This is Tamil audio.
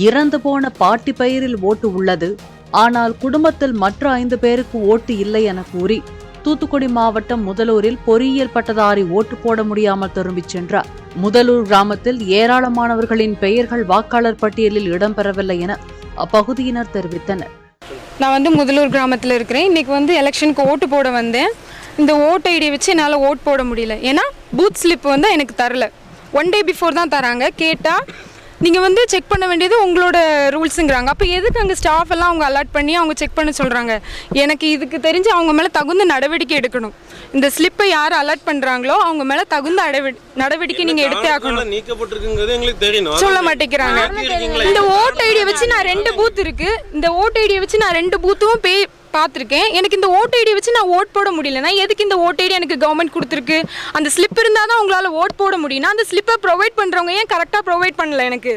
இறந்து போன பாட்டி பெயரில் ஓட்டு உள்ளது, ஆனால் குடும்பத்தில் மற்ற 5 பேருக்கு ஓட்டு இல்லை என கூறி தூத்துக்குடி மாவட்டம் முதலூரில் பொறியியல் பட்டதாரி ஓட்டு போட முடியாமல் திரும்பிச் சென்றார். முதலூர் கிராமத்தில் ஏராளமானவர்களின் பெயர்கள் வாக்காளர் பட்டியலில் இடம்பெறவில்லை என அப்பகுதியினர் தெரிவித்தனர். நான் முதலூர் கிராமத்தில் இருக்கிறேன். இன்னைக்கு எலெக்ஷனுக்கு ஓட்டு போட வந்தேன். இந்த ஓட்டு ஐடியை வச்சு என்னால் ஓட் போட முடியல. ஏன்னா பூத் ஸ்லிப் எனக்கு தரல. 1 டே பிஃபோர் தான் தராங்க. கேட்டால் நீங்கள் செக் பண்ண வேண்டியது உங்களோட ரூல்ஸுங்கிறாங்க. அப்போ எதுக்கு அங்கே ஸ்டாஃப் எல்லாம் அவங்க அலர்ட் பண்ணி அவங்க செக் பண்ண சொல்கிறாங்க? எனக்கு இதுக்கு தெரிஞ்சு அவங்க மேலே தகுந்த நடவடிக்கை எடுக்கணும். இந்த ஸ்லிப்பை யார் அலர்ட் பண்ணுறாங்களோ அவங்க மேலே தகுந்த நடவடிக்கை நீங்கள் எடுத்தே ஆகணும். சொல்ல மாட்டேங்கிறாங்க. இந்த ஓட்டு ஐடியை வச்சு நான் 2 பூத் இருக்கு. இந்த ஓட்டு ஐடியை வச்சு நான் 2 பூத்தும் பார்த்துருக்கேன். எனக்கு இந்த ஓட்டு ஐடியை வச்சு நான் ஓட் போட முடியலன்னா எதுக்கு இந்த ஓட்டு ஐடி எனக்கு கவர்மெண்ட் கொடுத்துருக்கு? அந்த ஸ்லிப் இருந்தால் தான் உங்களால் ஓட் போட முடியும்னா அந்த ஸ்லிப்பை ப்ரொவைட் பண்ணுறவங்க ஏன் கரெக்டாக ப்ரொவைட் பண்ணல எனக்கு?